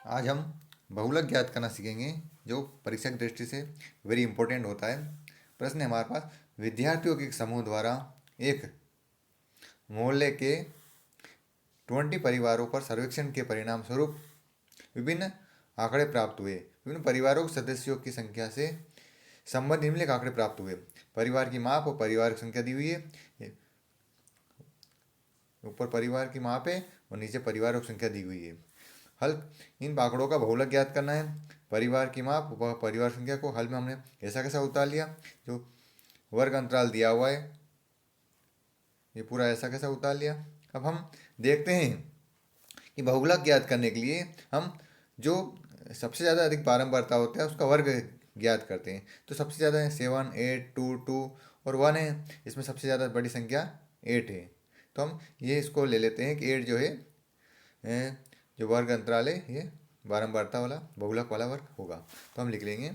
आज हम बहुलक ज्ञात करना सीखेंगे, जो परीक्षा की दृष्टि से वेरी इंपॉर्टेंट होता है। प्रश्न है हमारे पास, विद्यार्थियों के एक समूह द्वारा एक मोहल्ले के 20 परिवारों पर सर्वेक्षण के परिणाम स्वरूप विभिन्न आंकड़े प्राप्त हुए। विभिन्न परिवारों के सदस्यों की संख्या से संबंधित निम्नलिखित आंकड़े प्राप्त हुए। परिवार की माप और परिवार की संख्या दी हुई है। ऊपर परिवार की माप है और नीचे परिवारों की संख्या दी हुई है। हल इन आंकड़ों का बहुलक ज्ञात करना है। परिवार की माप व परिवार संख्या को हल में हमने ऐसा कैसा उतार लिया, जो वर्ग अंतराल दिया हुआ है ये पूरा ऐसा कैसा उतार लिया। अब हम देखते हैं कि बहुलक ज्ञात करने के लिए हम जो सबसे ज़्यादा अधिक बारंबारता होता है उसका वर्ग ज्ञात करते हैं। तो सबसे ज़्यादा है 7, 8, 2, 2 और 1 है। इसमें सबसे ज़्यादा बड़ी संख्या 8 है। तो हम ये इसको ले लेते हैं कि 8 जो है जो वर्ग अंतराल है ये बारंबारता वाला बहुलक वाला वर्ग होगा। तो हम लिख लेंगे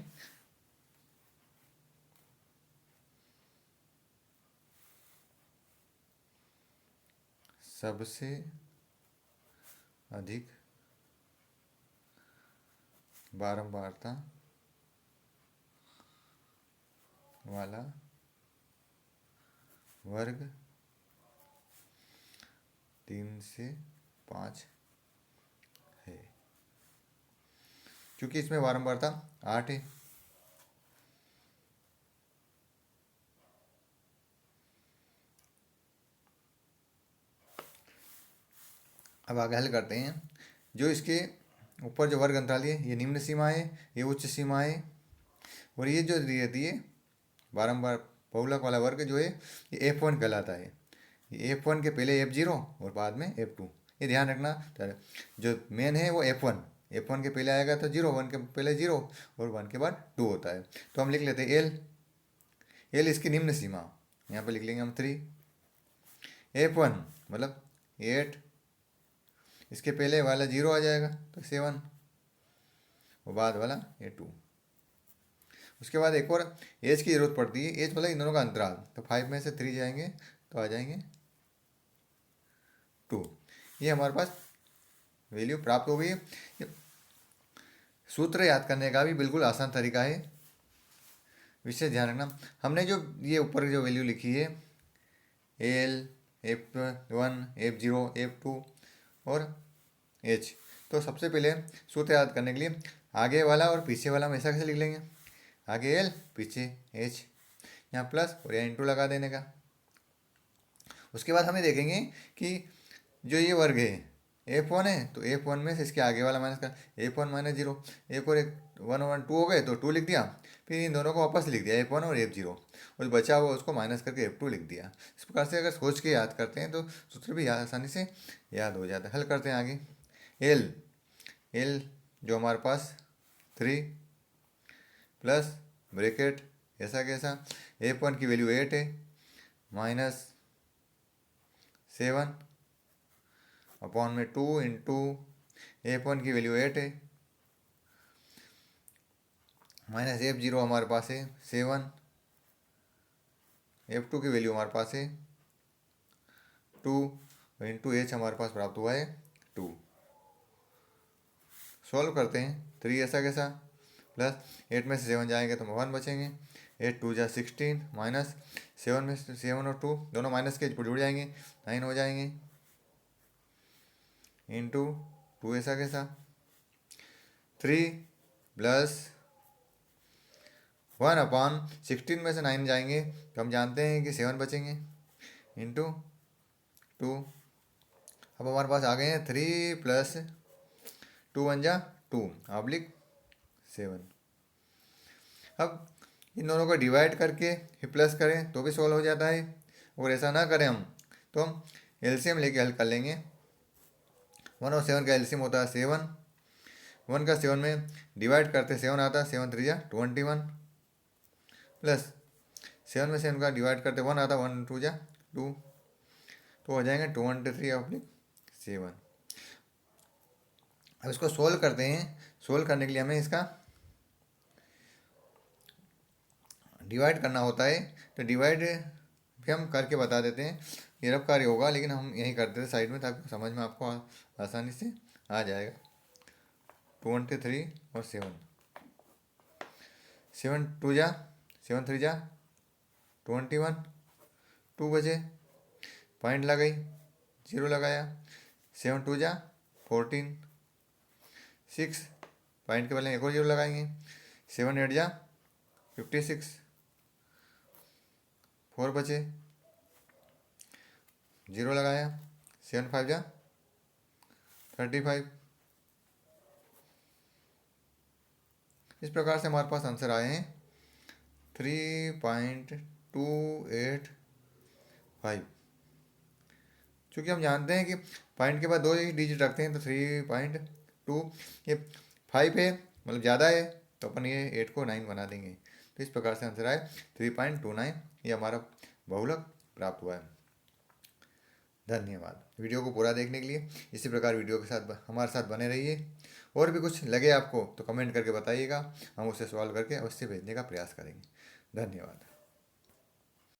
सबसे अधिक बारंबारता वाला वर्ग 3 से 5 है, क्योंकि इसमें बारंबारता 8 है। अब आगे हल करते हैं। जो इसके ऊपर जो वर्ग अंतराल है ये निम्न सीमा है, ये उच्च सीमा है, और ये जो दी रहती है बारंबार बहुलक वाला वर्ग जो है ये F1 कहलाता है। ये F1 के पहले F0 और बाद में F2, ये ध्यान रखना। जो मेन है वो F1 के पहले आएगा तो 0, 1 के पहले 0 और 1 के बाद 2 होता है। तो हम लिख लेते हैं एल इसकी निम्न सीमा, यहाँ पर लिख लेंगे हम 3। F1 मतलब 8, इसके पहले वाला 0 आ जाएगा तो 7 और बाद वाला ये 2। उसके बाद एक और एज की जरूरत पड़ती है। एज मतलब इन दोनों का अंतराल, तो 5 में से 3 जाएंगे तो आ जाएंगे 2। ये हमारे पास वैल्यू प्राप्त हो गई है। सूत्र याद करने का भी बिल्कुल आसान तरीका है, विशेष ध्यान रखना। हमने जो ये ऊपर जो वैल्यू लिखी है एल, F1, F0, F2 और H, तो सबसे पहले सूत्र याद करने के लिए आगे वाला और पीछे वाला हम ऐसा कैसे लिख लेंगे, आगे एल पीछे H, यहाँ प्लस और यहाँ इंटू लगा देने का। उसके बाद हमें देखेंगे कि जो ये वर्ग है F1 है तो F1 में से इसके आगे वाला माइनस कर, F1 माइनस 0, एक और एक 1 और 1 2 हो गए तो 2 लिख दिया। फिर इन दोनों को वापस लिख दिया F1 और F0, और बचा हुआ उसको माइनस करके F2 लिख दिया। इस प्रकार से अगर सोच के याद करते हैं तो सूत्र भी आसानी से याद हो जाता है। हल करते हैं आगे। एल जो हमारे पास 3 प्लस ब्रैकेट ऐसा कैसा, F1 की वैल्यू 8 है माइनस 7 अपॉन में 2 इंटू F1 की वैल्यू 8 है माइनस F0 हमारे पास है 7, F2 की वैल्यू हमारे पास है 2 इंटू H हमारे पास प्राप्त हुआ है 2। सॉल्व करते हैं। 3 ऐसा कैसा प्लस 8 में से 7 जाएंगे तो 1 बचेंगे। 8 2 जा 16 माइनस 7 में से 7 और 2 दोनों माइनस के जुड़ जाएंगे 9 हो जाएंगे इंटू 2 ऐसा कैसा 3 प्लस 1 अपॉन 16 में से 9 जाएंगे तो हम जानते हैं कि 7 बचेंगे इंटू 2। अब हमारे पास आ गए हैं 3 प्लस 2 1 जा 2 ऑब्लिक 7। अब इन दोनों को डिवाइड करके फिर प्लस करें तो भी सॉल्व हो जाता है, और ऐसा ना करें हम तो हम एलसीएम लेके हल कर लेंगे। 1 और 7 का एलसीएम होता है 7, 1 का 7 में डिवाइड करते 7 आता है, 7 3 जा 21 प्लस 7 में से इनका डिवाइड करते 1 आता, 1 2 जा 2, तो हो जाएंगे 23 ऑब्लिक 7। अब इसको सोल्व करते हैं। सोल्व करने के लिए हमें इसका डिवाइड करना होता है, तो डिवाइड भी हम करके बता देते हैं। ये रफ कार्य होगा लेकिन हम यही करते थे साइड में ताकि समझ में आपको आसानी से आ जाएगा। 23 और 7, 7 2 जा 7 3 जा 21, 2 बचे, पॉइंट लगाई, 0 लगाया, 7 2 जा 14, 6, पॉइंट के पहले एक और 0 लगाएंगे, 7 8 जा 56, 4 बचे, 0 लगाया, 7 5 जा 35। इस प्रकार से हमारे पास आंसर आए हैं 3.285। क्योंकि हम जानते हैं कि पॉइंट के बाद 2 ही डिजिट रखते हैं, तो 3.2 ये 5 है, मतलब ज़्यादा है, तो अपन ये 8 को 9 बना देंगे। तो इस प्रकार से आंसर आए 3.29, ये हमारा बहुलक प्राप्त हुआ है। धन्यवाद वीडियो को पूरा देखने के लिए। इसी प्रकार वीडियो के साथ हमारे साथ बने रहिए। और भी कुछ लगे आपको तो कमेंट करके बताइएगा, हम उसे सॉल्व करके अवश्य भेजने का प्रयास करेंगे। धन्यवाद।